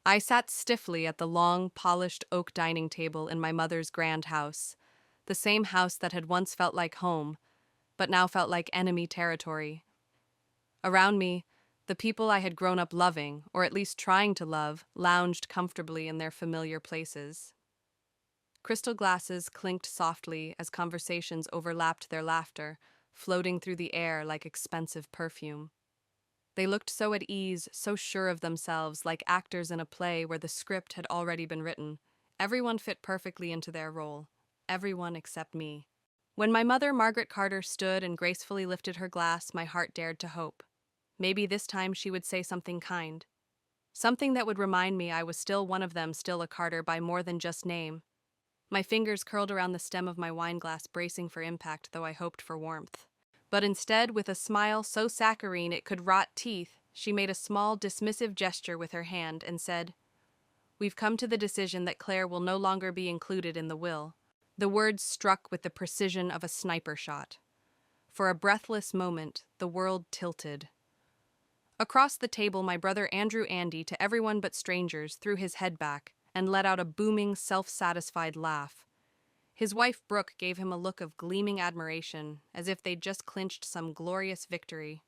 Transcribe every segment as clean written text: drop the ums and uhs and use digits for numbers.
I sat stiffly at the long, polished oak dining table in my mother's grand house, the same house that had once felt like home, but now felt like enemy territory. Around me, the people I had grown up loving, or at least trying to love, lounged comfortably in their familiar places. Crystal glasses clinked softly as conversations overlapped their laughter, floating through the air like expensive perfume. They looked so at ease, so sure of themselves, like actors in a play where the script had already been written. Everyone fit perfectly into their role. Everyone except me. When my mother, Margaret Carter, stood and gracefully lifted her glass, my heart dared to hope. Maybe this time she would say something kind. Something that would remind me I was still one of them, still a Carter by more than just name. My fingers curled around the stem of my wineglass, bracing for impact, though I hoped for warmth. But instead, with a smile so saccharine it could rot teeth, she made a small, dismissive gesture with her hand and said, "We've come to the decision that Claire will no longer be included in the will." The words struck with the precision of a sniper shot. For a breathless moment, the world tilted. Across the table, my brother Andrew Andy, to everyone but strangers, threw his head back and let out a booming, self-satisfied laugh. His wife Brooke gave him a look of gleaming admiration, as if they'd just clinched some glorious victory.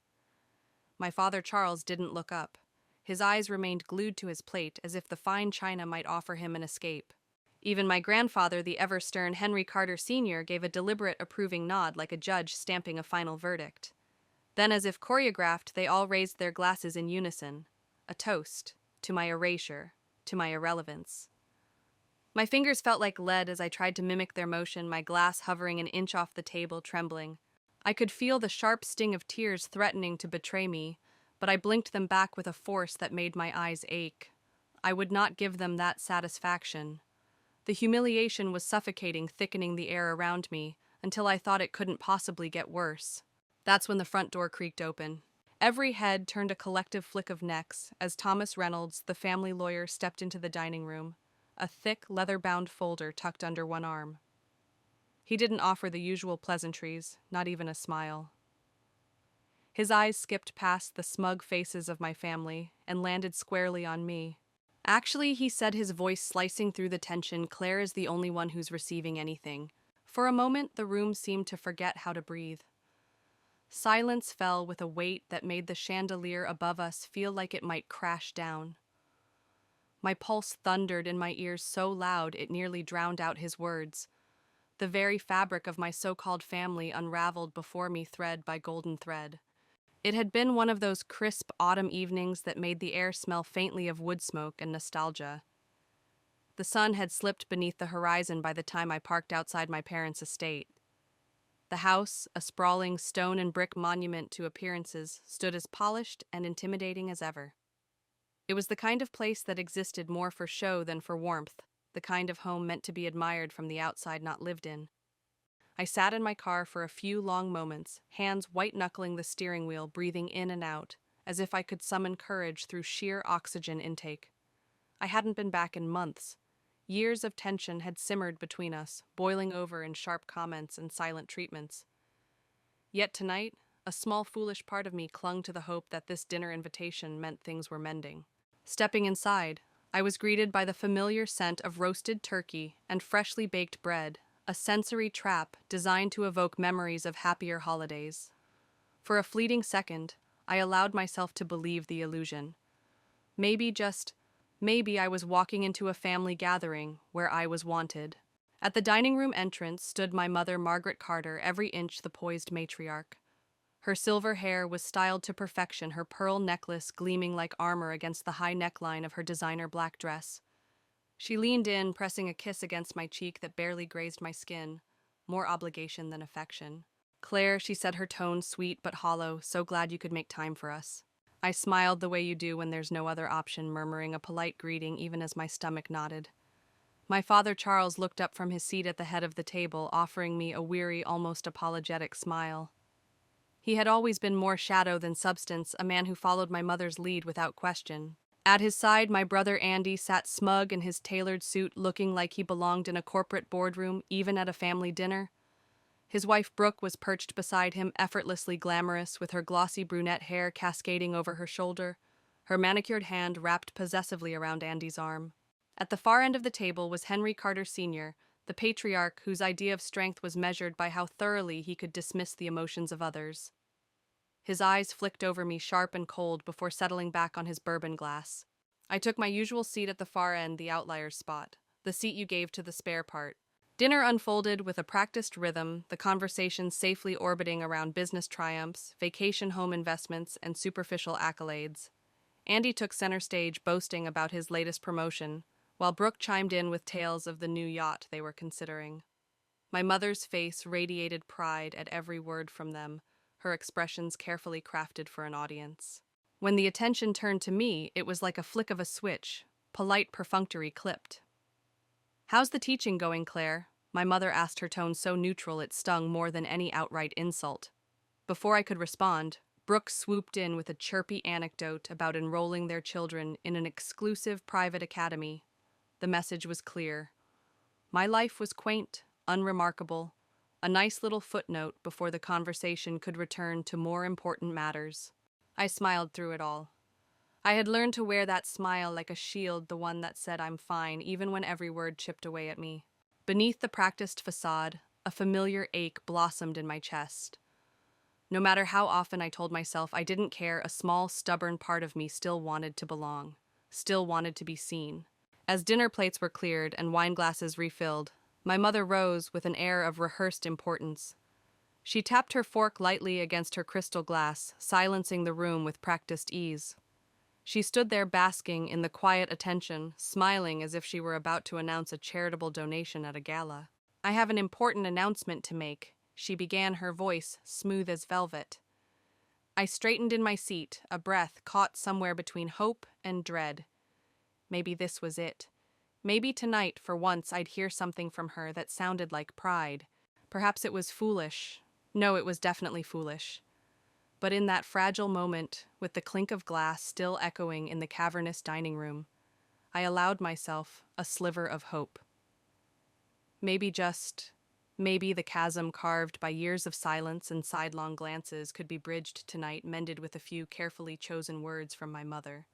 My father Charles didn't look up. His eyes remained glued to his plate, as if the fine china might offer him an escape. Even my grandfather, the ever-stern Henry Carter Sr., gave a deliberate approving nod like a judge stamping a final verdict. Then, as if choreographed, they all raised their glasses in unison. A toast to my erasure, to my irrelevance. My fingers felt like lead as I tried to mimic their motion, my glass hovering an inch off the table, trembling. I could feel the sharp sting of tears threatening to betray me, but I blinked them back with a force that made my eyes ache. I would not give them that satisfaction. The humiliation was suffocating, thickening the air around me, until I thought it couldn't possibly get worse. That's when the front door creaked open. Every head turned a collective flick of necks as Thomas Reynolds, the family lawyer, stepped into the dining room, a thick, leather-bound folder tucked under one arm. He didn't offer the usual pleasantries, not even a smile. His eyes skipped past the smug faces of my family and landed squarely on me. "Actually," he said, his voice slicing through the tension, "Claire is the only one who's receiving anything." For a moment, the room seemed to forget how to breathe. Silence fell with a weight that made the chandelier above us feel like it might crash down. My pulse thundered in my ears so loud it nearly drowned out his words. The very fabric of my so-called family unraveled before me thread by golden thread. It had been one of those crisp autumn evenings that made the air smell faintly of wood smoke and nostalgia. The sun had slipped beneath the horizon by the time I parked outside my parents' estate. The house, a sprawling stone and brick monument to appearances, stood as polished and intimidating as ever. It was the kind of place that existed more for show than for warmth, the kind of home meant to be admired from the outside, not lived in. I sat in my car for a few long moments, hands white-knuckling the steering wheel, breathing in and out, as if I could summon courage through sheer oxygen intake. I hadn't been back in months. Years of tension had simmered between us, boiling over in sharp comments and silent treatments. Yet tonight, a small foolish part of me clung to the hope that this dinner invitation meant things were mending. Stepping inside, I was greeted by the familiar scent of roasted turkey and freshly baked bread, a sensory trap designed to evoke memories of happier holidays. For a fleeting second, I allowed myself to believe the illusion. Maybe I was walking into a family gathering where I was wanted. At the dining room entrance stood my mother, Margaret Carter, every inch the poised matriarch. Her silver hair was styled to perfection, her pearl necklace gleaming like armor against the high neckline of her designer black dress. She leaned in, pressing a kiss against my cheek that barely grazed my skin, more obligation than affection. "Claire," she said, her tone sweet but hollow, "so glad you could make time for us." I smiled the way you do when there's no other option, murmuring a polite greeting even as my stomach knotted. My father Charles looked up from his seat at the head of the table, offering me a weary, almost apologetic smile. He had always been more shadow than substance, a man who followed my mother's lead without question. At his side, my brother Andy sat smug in his tailored suit, looking like he belonged in a corporate boardroom, even at a family dinner. His wife Brooke was perched beside him, effortlessly glamorous, with her glossy brunette hair cascading over her shoulder, her manicured hand wrapped possessively around Andy's arm. At the far end of the table was Henry Carter Sr., the patriarch whose idea of strength was measured by how thoroughly he could dismiss the emotions of others. His eyes flicked over me sharp and cold before settling back on his bourbon glass. I took my usual seat at the far end, the outlier's spot, the seat you gave to the spare part. Dinner unfolded with a practiced rhythm, the conversation safely orbiting around business triumphs, vacation home investments, and superficial accolades. Andy took center stage boasting about his latest promotion, while Brooke chimed in with tales of the new yacht they were considering. My mother's face radiated pride at every word from them, her expressions carefully crafted for an audience. When the attention turned to me, it was like a flick of a switch, polite perfunctory clipped. "How's the teaching going, Claire?" My mother asked, her tone so neutral it stung more than any outright insult. Before I could respond, Brooke swooped in with a chirpy anecdote about enrolling their children in an exclusive private academy. The message was clear. My life was quaint, unremarkable, a nice little footnote before the conversation could return to more important matters. I smiled through it all. I had learned to wear that smile like a shield, the one that said I'm fine, even when every word chipped away at me. Beneath the practiced facade, a familiar ache blossomed in my chest. No matter how often I told myself I didn't care, a small, stubborn part of me still wanted to belong, still wanted to be seen. As dinner plates were cleared and wine glasses refilled, my mother rose with an air of rehearsed importance. She tapped her fork lightly against her crystal glass, silencing the room with practiced ease. She stood there basking in the quiet attention, smiling as if she were about to announce a charitable donation at a gala. "I have an important announcement to make," she began, her voice smooth as velvet. I straightened in my seat, a breath caught somewhere between hope and dread. Maybe this was it. Maybe tonight, for once, I'd hear something from her that sounded like pride. Perhaps it was foolish. No, it was definitely foolish. But in that fragile moment, with the clink of glass still echoing in the cavernous dining room, I allowed myself a sliver of hope. Maybe the chasm carved by years of silence and sidelong glances could be bridged tonight, mended with a few carefully chosen words from my mother.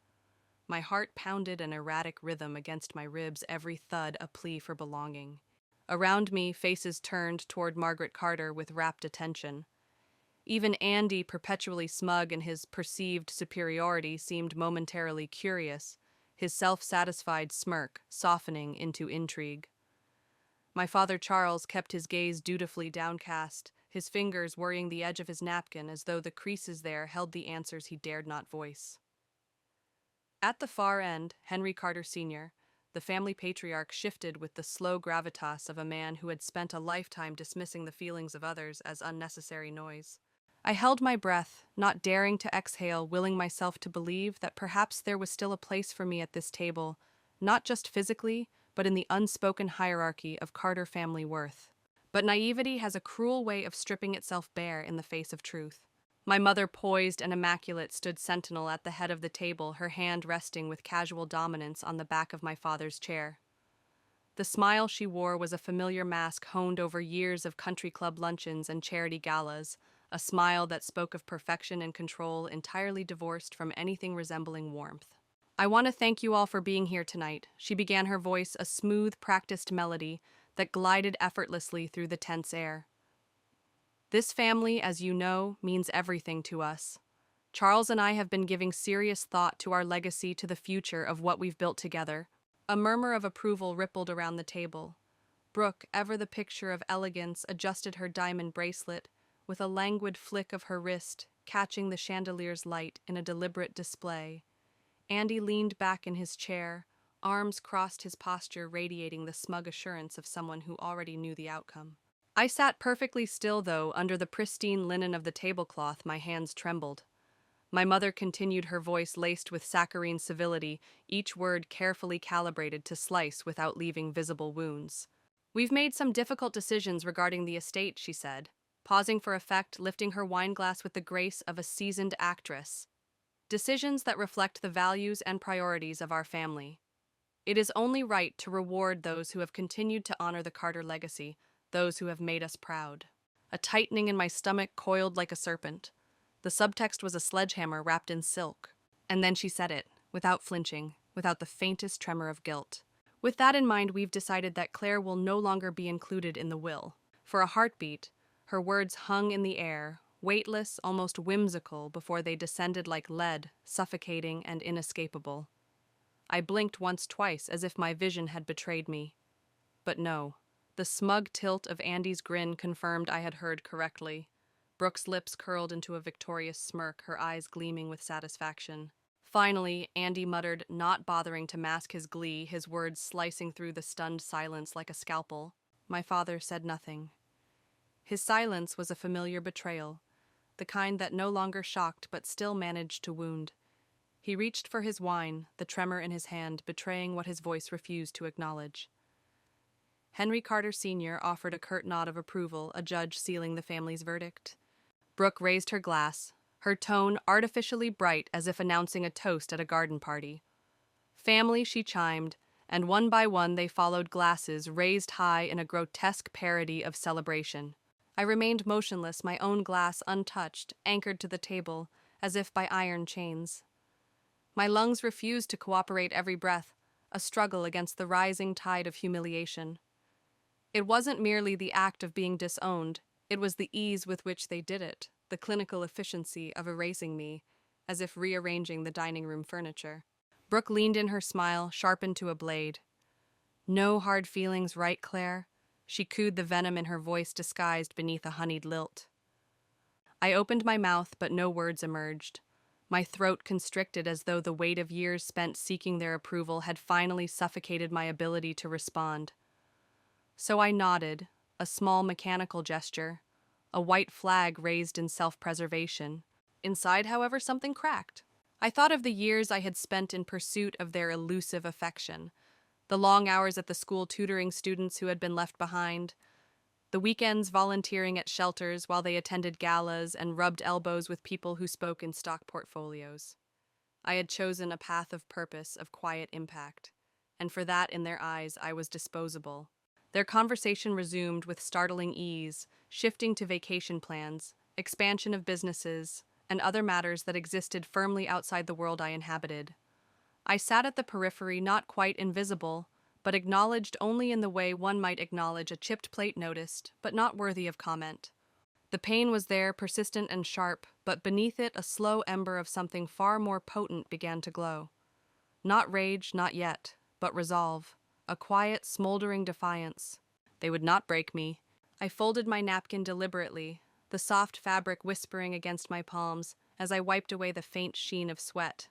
My heart pounded an erratic rhythm against my ribs, every thud a plea for belonging. Around me, faces turned toward Margaret Carter with rapt attention. Even Andy, perpetually smug in his perceived superiority, seemed momentarily curious, his self-satisfied smirk softening into intrigue. My father Charles kept his gaze dutifully downcast, his fingers worrying the edge of his napkin as though the creases there held the answers he dared not voice. At the far end, Henry Carter Sr., the family patriarch, shifted with the slow gravitas of a man who had spent a lifetime dismissing the feelings of others as unnecessary noise. I held my breath, not daring to exhale, willing myself to believe that perhaps there was still a place for me at this table, not just physically, but in the unspoken hierarchy of Carter family worth. But naivety has a cruel way of stripping itself bare in the face of truth. My mother, poised and immaculate, stood sentinel at the head of the table, her hand resting with casual dominance on the back of my father's chair. The smile she wore was a familiar mask honed over years of country club luncheons and charity galas, a smile that spoke of perfection and control entirely divorced from anything resembling warmth. "I want to thank you all for being here tonight," she began, her voice a smooth, practiced melody that glided effortlessly through the tense air. "This family, as you know, means everything to us. Charles and I have been giving serious thought to our legacy, to the future of what we've built together." A murmur of approval rippled around the table. Brooke, ever the picture of elegance, adjusted her diamond bracelet, with a languid flick of her wrist, catching the chandelier's light in a deliberate display. Andy leaned back in his chair, arms crossed, his posture radiating the smug assurance of someone who already knew the outcome. I sat perfectly still, though, under the pristine linen of the tablecloth. My hands trembled. My mother continued, her voice laced with saccharine civility, each word carefully calibrated to slice without leaving visible wounds. "We've made some difficult decisions regarding the estate," she said, pausing for effect, lifting her wineglass with the grace of a seasoned actress. "Decisions that reflect the values and priorities of our family. It is only right to reward those who have continued to honor the Carter legacy, those who have made us proud." A tightening in my stomach coiled like a serpent. The subtext was a sledgehammer wrapped in silk. And then she said it, without flinching, without the faintest tremor of guilt. With that in mind, we've decided that Claire will no longer be included in the will. For a heartbeat, her words hung in the air, weightless, almost whimsical, before they descended like lead, suffocating and inescapable. I blinked once, twice, as if my vision had betrayed me. But no, the smug tilt of Andy's grin confirmed I had heard correctly. Brooke's lips curled into a victorious smirk, her eyes gleaming with satisfaction. Finally, Andy muttered, not bothering to mask his glee, his words slicing through the stunned silence like a scalpel. My father said nothing. His silence was a familiar betrayal, the kind that no longer shocked but still managed to wound. He reached for his wine, the tremor in his hand betraying what his voice refused to acknowledge. Henry Carter Sr. offered a curt nod of approval, a judge sealing the family's verdict. Brooke raised her glass, her tone artificially bright as if announcing a toast at a garden party. Family, she chimed, and one by one they followed, glasses raised high in a grotesque parody of celebration. I remained motionless, my own glass untouched, anchored to the table, as if by iron chains. My lungs refused to cooperate every breath, a struggle against the rising tide of humiliation. It wasn't merely the act of being disowned, it was the ease with which they did it, the clinical efficiency of erasing me, as if rearranging the dining room furniture. Brooke leaned in, her smile sharpened to a blade. No hard feelings, right, Claire? She cooed, the venom in her voice disguised beneath a honeyed lilt. I opened my mouth, but no words emerged. My throat constricted as though the weight of years spent seeking their approval had finally suffocated my ability to respond. So I nodded, a small mechanical gesture, a white flag raised in self-preservation. Inside, however, something cracked. I thought of the years I had spent in pursuit of their elusive affection, the long hours at the school tutoring students who had been left behind, the weekends volunteering at shelters while they attended galas and rubbed elbows with people who spoke in stock portfolios. I had chosen a path of purpose, of quiet impact, and for that, in their eyes, I was disposable. Their conversation resumed with startling ease, shifting to vacation plans, expansion of businesses, and other matters that existed firmly outside the world I inhabited. I sat at the periphery, not quite invisible, but acknowledged only in the way one might acknowledge a chipped plate noticed, but not worthy of comment. The pain was there, persistent and sharp, but beneath it a slow ember of something far more potent began to glow. Not rage, not yet, but resolve, a quiet, smoldering defiance. They would not break me. I folded my napkin deliberately, the soft fabric whispering against my palms as I wiped away the faint sheen of sweat.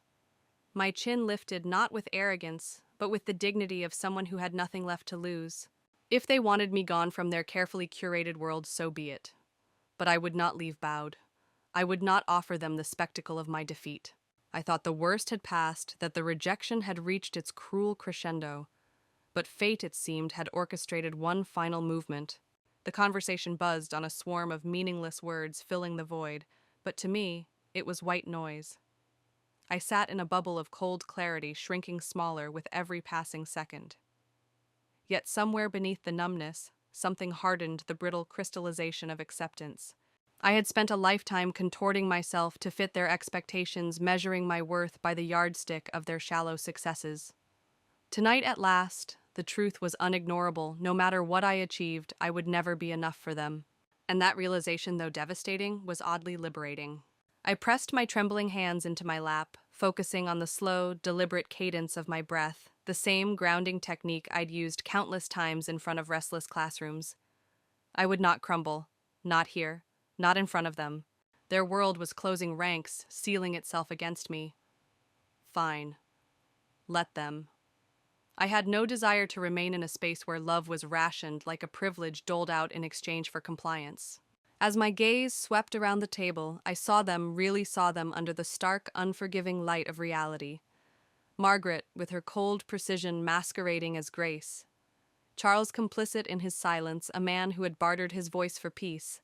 My chin lifted not with arrogance, but with the dignity of someone who had nothing left to lose. If they wanted me gone from their carefully curated world, so be it. But I would not leave bowed. I would not offer them the spectacle of my defeat. I thought the worst had passed, that the rejection had reached its cruel crescendo. But fate, it seemed, had orchestrated one final movement. The conversation buzzed on a swarm of meaningless words filling the void, but to me, it was white noise. I sat in a bubble of cold clarity, shrinking smaller with every passing second. Yet somewhere beneath the numbness, something hardened the brittle crystallization of acceptance. I had spent a lifetime contorting myself to fit their expectations, measuring my worth by the yardstick of their shallow successes. Tonight, at last, the truth was unignorable. No matter what I achieved, I would never be enough for them. And that realization, though devastating, was oddly liberating. I pressed my trembling hands into my lap, focusing on the slow, deliberate cadence of my breath, the same grounding technique I'd used countless times in front of restless classrooms. I would not crumble, not here, not in front of them. Their world was closing ranks, sealing itself against me. Fine. Let them. I had no desire to remain in a space where love was rationed like a privilege doled out in exchange for compliance. As my gaze swept around the table, I really saw them under the stark, unforgiving light of reality. Margaret, with her cold precision masquerading as grace. Charles complicit in his silence, a man who had bartered his voice for peace.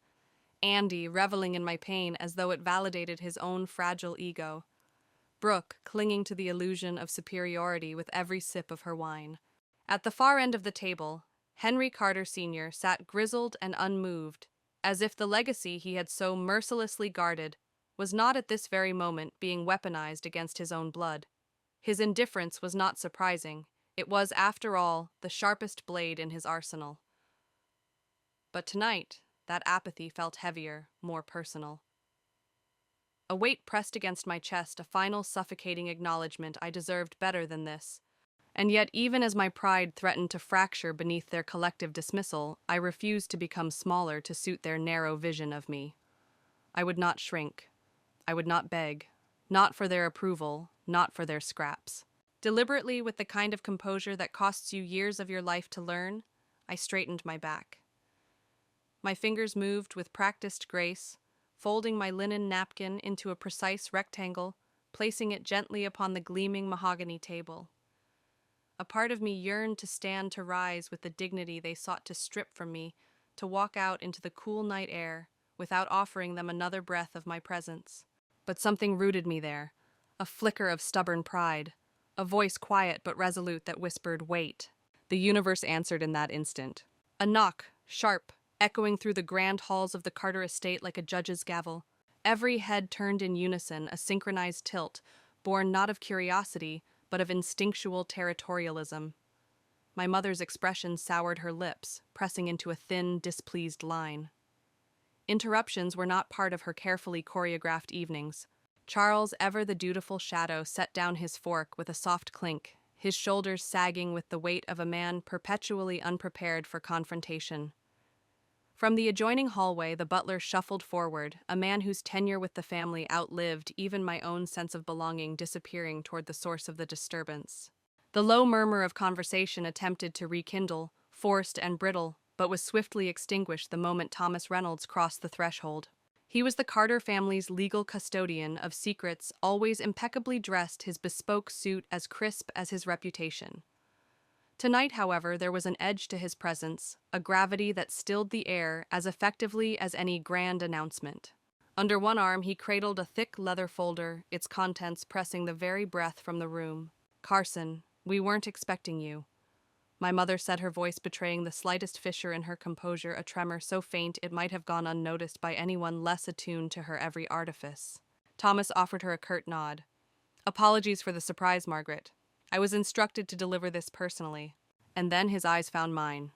Andy, reveling in my pain as though it validated his own fragile ego. Brooke, clinging to the illusion of superiority with every sip of her wine. At the far end of the table, Henry Carter Sr. sat grizzled and unmoved, as if the legacy he had so mercilessly guarded was not at this very moment being weaponized against his own blood. His indifference was not surprising. It was, after all, the sharpest blade in his arsenal. But tonight, that apathy felt heavier, more personal. A weight pressed against my chest, a final suffocating acknowledgement I deserved better than this. And yet, even as my pride threatened to fracture beneath their collective dismissal, I refused to become smaller to suit their narrow vision of me. I would not shrink. I would not beg. Not for their approval, not for their scraps. Deliberately, with the kind of composure that costs you years of your life to learn, I straightened my back. My fingers moved with practiced grace, folding my linen napkin into a precise rectangle, placing it gently upon the gleaming mahogany table. A part of me yearned to stand to rise with the dignity they sought to strip from me, to walk out into the cool night air, without offering them another breath of my presence. But something rooted me there, a flicker of stubborn pride, a voice quiet but resolute that whispered, "Wait." The universe answered in that instant. A knock, sharp, echoing through the grand halls of the Carter estate like a judge's gavel. Every head turned in unison, a synchronized tilt, born not of curiosity, but of instinctual territorialism. My mother's expression soured her lips, pressing into a thin, displeased line. Interruptions were not part of her carefully choreographed evenings. Charles, ever the dutiful shadow, set down his fork with a soft clink, his shoulders sagging with the weight of a man perpetually unprepared for confrontation. From the adjoining hallway, the butler shuffled forward, a man whose tenure with the family outlived even my own sense of belonging, disappearing toward the source of the disturbance. The low murmur of conversation attempted to rekindle, forced and brittle, but was swiftly extinguished the moment Thomas Reynolds crossed the threshold. He was the Carter family's legal custodian of secrets, always impeccably dressed, his bespoke suit as crisp as his reputation. Tonight, however, there was an edge to his presence, a gravity that stilled the air as effectively as any grand announcement. Under one arm, he cradled a thick leather folder, its contents pressing the very breath from the room. "Carson, we weren't expecting you." My mother said, her voice betraying the slightest fissure in her composure, a tremor so faint it might have gone unnoticed by anyone less attuned to her every artifice. Thomas offered her a curt nod. "Apologies for the surprise, Margaret. I was instructed to deliver this personally." And then his eyes found mine.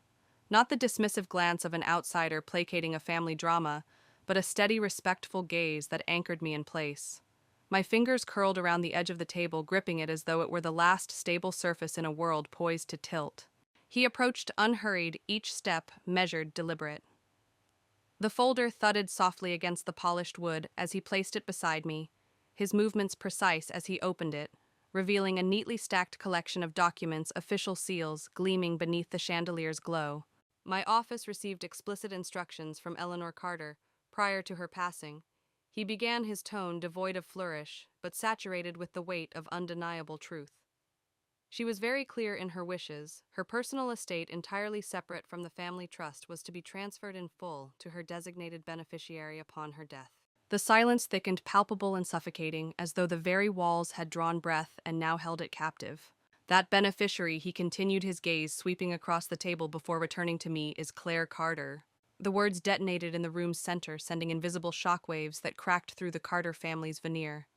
Not the dismissive glance of an outsider placating a family drama, but a steady, respectful gaze that anchored me in place. My fingers curled around the edge of the table, gripping it as though it were the last stable surface in a world poised to tilt. He approached unhurried, each step measured, deliberate. The folder thudded softly against the polished wood as he placed it beside me, his movements precise as he opened it, revealing a neatly stacked collection of documents, official seals, gleaming beneath the chandelier's glow. My office received explicit instructions from Eleanor Carter prior to her passing. He began, his tone devoid of flourish, but saturated with the weight of undeniable truth. She was very clear in her wishes. Her personal estate, entirely separate from the family trust, was to be transferred in full to her designated beneficiary upon her death. The silence thickened, palpable and suffocating, as though the very walls had drawn breath and now held it captive. "That beneficiary," he continued, his gaze sweeping across the table before returning to me, "is Claire Carter." The words detonated in the room's center, sending invisible shockwaves that cracked through the Carter family's veneer.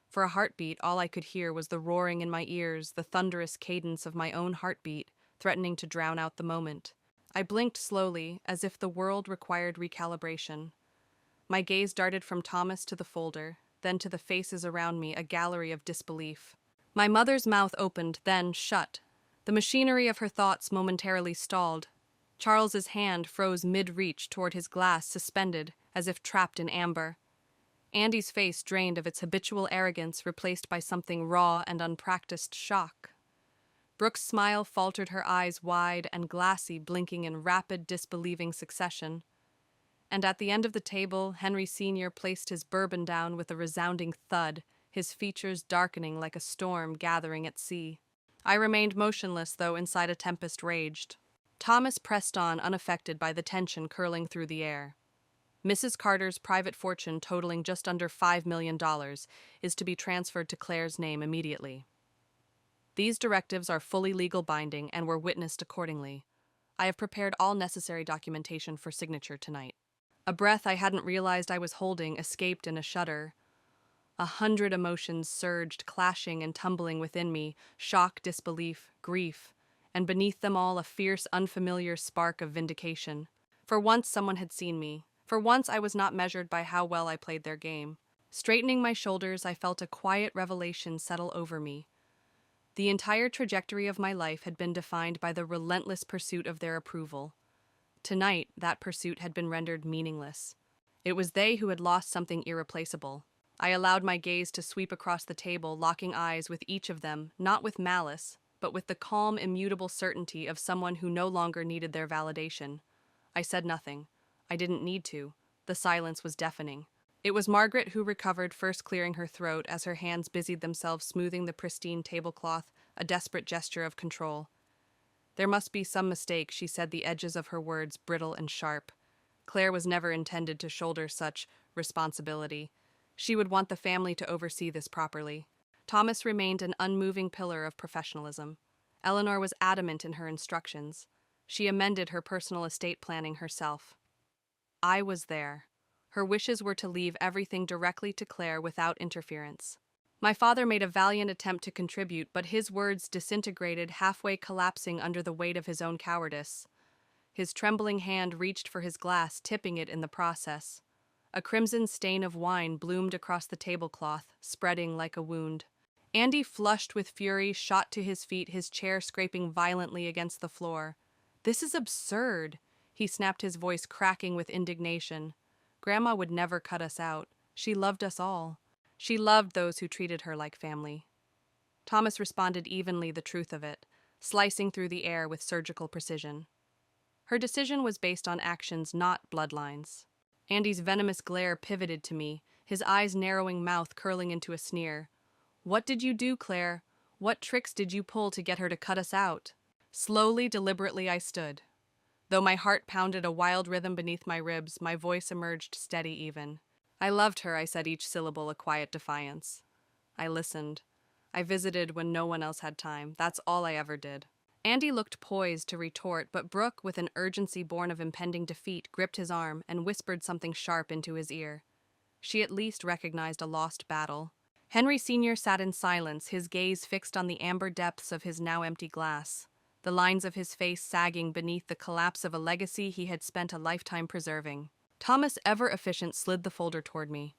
For a heartbeat, all I could hear was the roaring in my ears, the thunderous cadence of my own heartbeat, threatening to drown out the moment. I blinked slowly, as if the world required recalibration. My gaze darted from Thomas to the folder, then to the faces around me, a gallery of disbelief. My mother's mouth opened, then shut. The machinery of her thoughts momentarily stalled. Charles's hand froze mid-reach toward his glass, suspended, as if trapped in amber. Andy's face drained of its habitual arrogance, replaced by something raw and unpracticed shock. Brooke's smile faltered, her eyes wide and glassy, blinking in rapid, disbelieving succession. And at the end of the table, Henry Sr. placed his bourbon down with a resounding thud, his features darkening like a storm gathering at sea. I remained motionless, though inside a tempest raged. Thomas pressed on, unaffected by the tension curling through the air. "Mrs. Carter's private fortune, totaling just under $5 million, is to be transferred to Claire's name immediately. These directives are fully legal binding and were witnessed accordingly. I have prepared all necessary documentation for signature tonight." A breath I hadn't realized I was holding escaped in a shudder. 100 emotions surged, clashing and tumbling within me: shock, disbelief, grief, and beneath them all a fierce, unfamiliar spark of vindication. For once, someone had seen me. For once, I was not measured by how well I played their game. Straightening my shoulders, I felt a quiet revelation settle over me. The entire trajectory of my life had been defined by the relentless pursuit of their approval. Tonight, that pursuit had been rendered meaningless. It was they who had lost something irreplaceable. I allowed my gaze to sweep across the table, locking eyes with each of them, not with malice, but with the calm, immutable certainty of someone who no longer needed their validation. I said nothing. I didn't need to. The silence was deafening. It was Margaret who recovered, first clearing her throat as her hands busied themselves smoothing the pristine tablecloth, a desperate gesture of control. There must be some mistake, she said, the edges of her words brittle and sharp. Claire was never intended to shoulder such responsibility. She would want the family to oversee this properly. Thomas remained an unmoving pillar of professionalism. Eleanor was adamant in her instructions. She amended her personal estate planning herself. I was there. Her wishes were to leave everything directly to Claire without interference. My father made a valiant attempt to contribute, but his words disintegrated, halfway collapsing under the weight of his own cowardice. His trembling hand reached for his glass, tipping it in the process. A crimson stain of wine bloomed across the tablecloth, spreading like a wound. Andy, flushed with fury, shot to his feet, his chair scraping violently against the floor. "This is absurd," he snapped, his voice cracking with indignation. "Grandma would never cut us out. She loved us all. She loved those who treated her like family." Thomas responded evenly, the truth of it, slicing through the air with surgical precision. Her decision was based on actions, not bloodlines. Andy's venomous glare pivoted to me, his eyes narrowing, mouth curling into a sneer. "What did you do, Claire? What tricks did you pull to get her to cut us out?" Slowly, deliberately I stood. Though my heart pounded a wild rhythm beneath my ribs, my voice emerged steady even. "I loved her," I said, each syllable a quiet defiance. I listened. I visited when no one else had time. That's all I ever did. Andy looked poised to retort, but Brooke, with an urgency born of impending defeat, gripped his arm and whispered something sharp into his ear. She at least recognized a lost battle. Henry Sr. sat in silence, his gaze fixed on the amber depths of his now empty glass, the lines of his face sagging beneath the collapse of a legacy he had spent a lifetime preserving. Thomas, ever efficient, slid the folder toward me.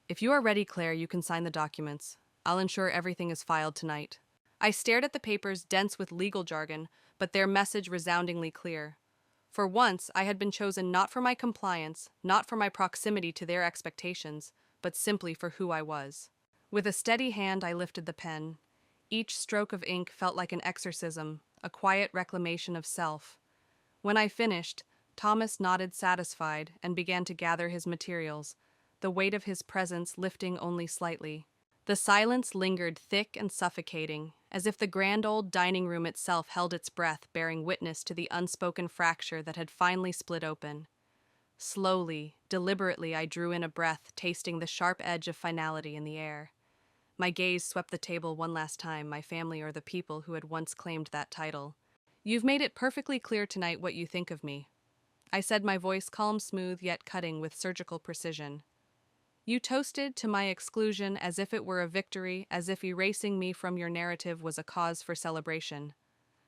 "If you are ready, Claire, you can sign the documents. I'll ensure everything is filed tonight." I stared at the papers, dense with legal jargon, but their message resoundingly clear. For once, I had been chosen not for my compliance, not for my proximity to their expectations, but simply for who I was. With a steady hand, I lifted the pen. Each stroke of ink felt like an exorcism, a quiet reclamation of self. When I finished, Thomas nodded satisfied and began to gather his materials, the weight of his presence lifting only slightly. The silence lingered, thick and suffocating, as if the grand old dining room itself held its breath, bearing witness to the unspoken fracture that had finally split open. Slowly, deliberately, I drew in a breath, tasting the sharp edge of finality in the air. My gaze swept the table one last time, my family or the people who had once claimed that title. "You've made it perfectly clear tonight what you think of me," I said, my voice calm, smooth, yet cutting with surgical precision. "You toasted to my exclusion as if it were a victory, as if erasing me from your narrative was a cause for celebration.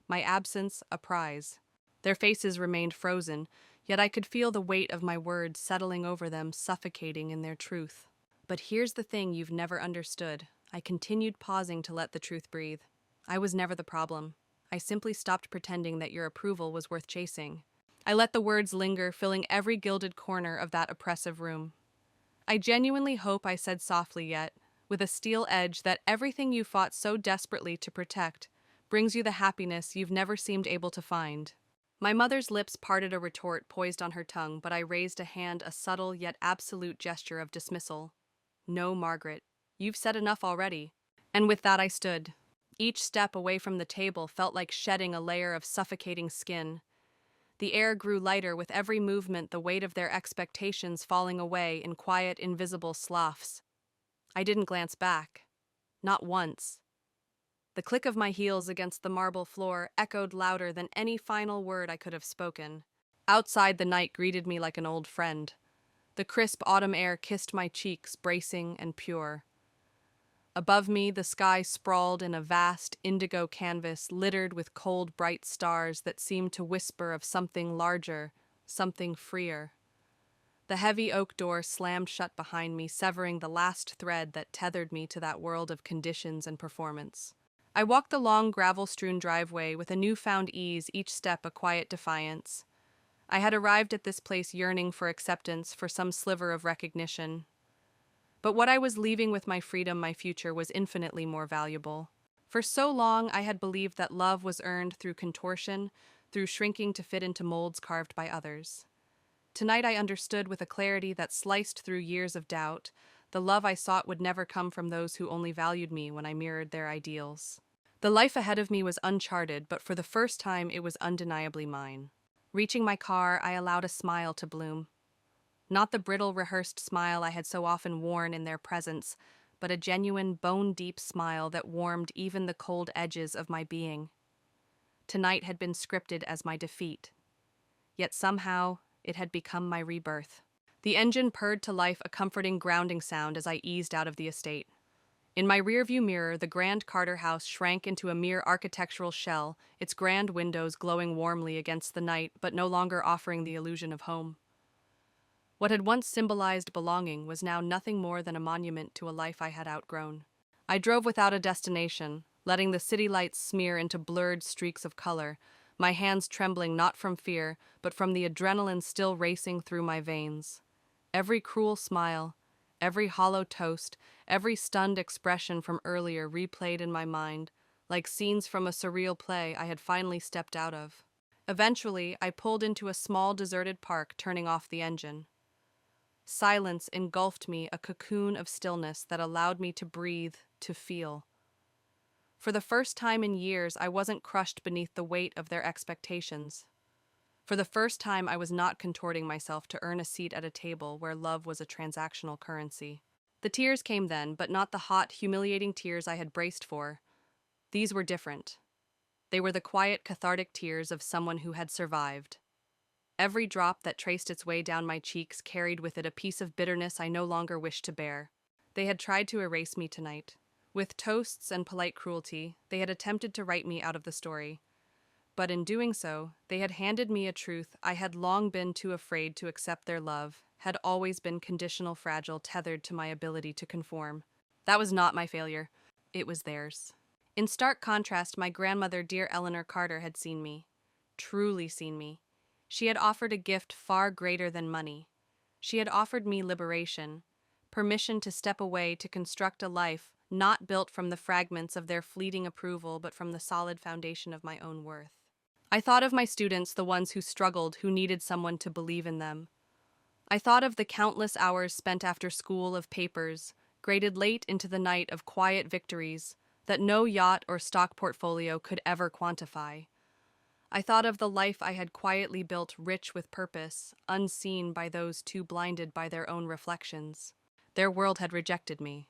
My absence, a prize." Their faces remained frozen, yet I could feel the weight of my words settling over them, suffocating in their truth. "But here's the thing you've never understood," I continued, pausing to let the truth breathe. "I was never the problem. I simply stopped pretending that your approval was worth chasing." I let the words linger, filling every gilded corner of that oppressive room. "I genuinely hope," I said softly yet, with a steel edge, "that everything you fought so desperately to protect brings you the happiness you've never seemed able to find." My mother's lips parted, a retort poised on her tongue, but I raised a hand, a subtle yet absolute gesture of dismissal. "No, Margaret, you've said enough already." And with that I stood. Each step away from the table felt like shedding a layer of suffocating skin. The air grew lighter with every movement, the weight of their expectations falling away in quiet, invisible sloughs. I didn't glance back. Not once. The click of my heels against the marble floor echoed louder than any final word I could have spoken. Outside, the night greeted me like an old friend. The crisp autumn air kissed my cheeks, bracing and pure. Above me, the sky sprawled in a vast indigo canvas littered with cold, bright stars that seemed to whisper of something larger, something freer. The heavy oak door slammed shut behind me, severing the last thread that tethered me to that world of conditions and performance. I walked the long, gravel-strewn driveway with a newfound ease, each step a quiet defiance. I had arrived at this place yearning for acceptance, for some sliver of recognition. But what I was leaving with my freedom, my future, was infinitely more valuable. For so long, I had believed that love was earned through contortion, through shrinking to fit into molds carved by others. Tonight I understood with a clarity that sliced through years of doubt, the love I sought would never come from those who only valued me when I mirrored their ideals. The life ahead of me was uncharted, but for the first time it was undeniably mine. Reaching my car, I allowed a smile to bloom. Not the brittle, rehearsed smile I had so often worn in their presence, but a genuine, bone-deep smile that warmed even the cold edges of my being. Tonight had been scripted as my defeat. Yet somehow, it had become my rebirth. The engine purred to life, a comforting grounding sound as I eased out of the estate. In my rearview mirror, the grand Carter house shrank into a mere architectural shell, its grand windows glowing warmly against the night, but no longer offering the illusion of home. What had once symbolized belonging was now nothing more than a monument to a life I had outgrown. I drove without a destination, letting the city lights smear into blurred streaks of color, my hands trembling not from fear, but from the adrenaline still racing through my veins. Every cruel smile, every hollow toast, every stunned expression from earlier replayed in my mind, like scenes from a surreal play I had finally stepped out of. Eventually, I pulled into a small deserted park, turning off the engine. Silence engulfed me, a cocoon of stillness that allowed me to breathe, to feel. For the first time in years, I wasn't crushed beneath the weight of their expectations. For the first time, I was not contorting myself to earn a seat at a table where love was a transactional currency. The tears came then, but not the hot, humiliating tears I had braced for. These were different. They were the quiet, cathartic tears of someone who had survived. Every drop that traced its way down my cheeks carried with it a piece of bitterness I no longer wished to bear. They had tried to erase me tonight. With toasts and polite cruelty, they had attempted to write me out of the story. But in doing so, they had handed me a truth I had long been too afraid to accept. Their love had always been conditional, fragile, tethered to my ability to conform. That was not my failure. It was theirs. In stark contrast, my grandmother, dear Eleanor Carter, had seen me. Truly seen me. She had offered a gift far greater than money. She had offered me liberation, permission to step away to construct a life not built from the fragments of their fleeting approval, but from the solid foundation of my own worth. I thought of my students, the ones who struggled, who needed someone to believe in them. I thought of the countless hours spent after school of papers, graded late into the night, of quiet victories that no yacht or stock portfolio could ever quantify. I thought of the life I had quietly built, rich with purpose, unseen by those too blinded by their own reflections. Their world had rejected me,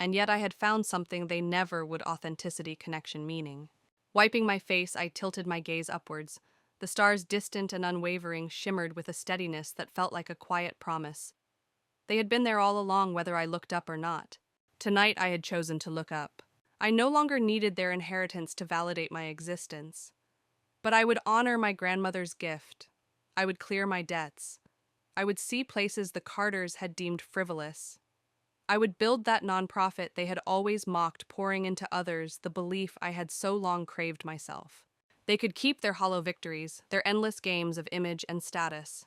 and yet I had found something they never would: authenticity, connection, meaning. Wiping my face, I tilted my gaze upwards. The stars, distant and unwavering, shimmered with a steadiness that felt like a quiet promise. They had been there all along, whether I looked up or not. Tonight I had chosen to look up. I no longer needed their inheritance to validate my existence. But I would honor my grandmother's gift. I would clear my debts. I would see places the Carters had deemed frivolous. I would build that nonprofit they had always mocked, pouring into others the belief I had so long craved myself. They could keep their hollow victories, their endless games of image and status.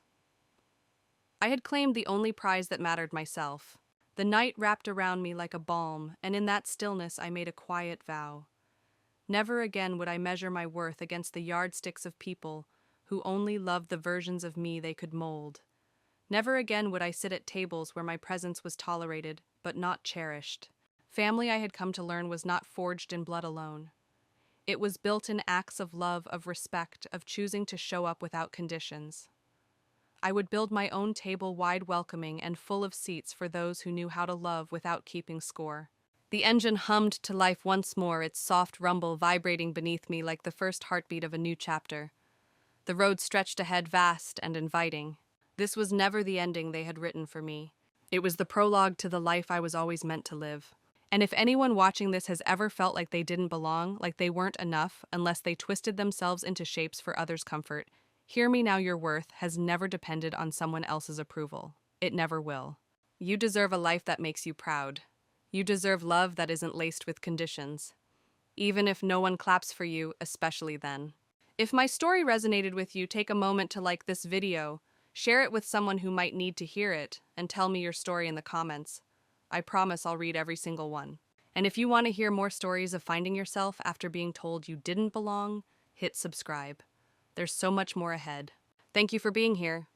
I had claimed the only prize that mattered: myself. The night wrapped around me like a balm, and in that stillness I made a quiet vow. Never again would I measure my worth against the yardsticks of people who only loved the versions of me they could mold. Never again would I sit at tables where my presence was tolerated, but not cherished. Family, I had come to learn, was not forged in blood alone. It was built in acts of love, of respect, of choosing to show up without conditions. I would build my own table, wide, welcoming, and full of seats for those who knew how to love without keeping score. The engine hummed to life once more, its soft rumble vibrating beneath me like the first heartbeat of a new chapter. The road stretched ahead, vast and inviting. This was never the ending they had written for me. It was the prologue to the life I was always meant to live. And if anyone watching this has ever felt like they didn't belong, like they weren't enough unless they twisted themselves into shapes for others' comfort, hear me now. Your worth has never depended on someone else's approval. It never will. You deserve a life that makes you proud. You deserve love that isn't laced with conditions. Even if no one claps for you, especially then. If my story resonated with you, take a moment to like this video, share it with someone who might need to hear it, and tell me your story in the comments. I promise I'll read every single one. And if you want to hear more stories of finding yourself after being told you didn't belong, hit subscribe. There's so much more ahead. Thank you for being here.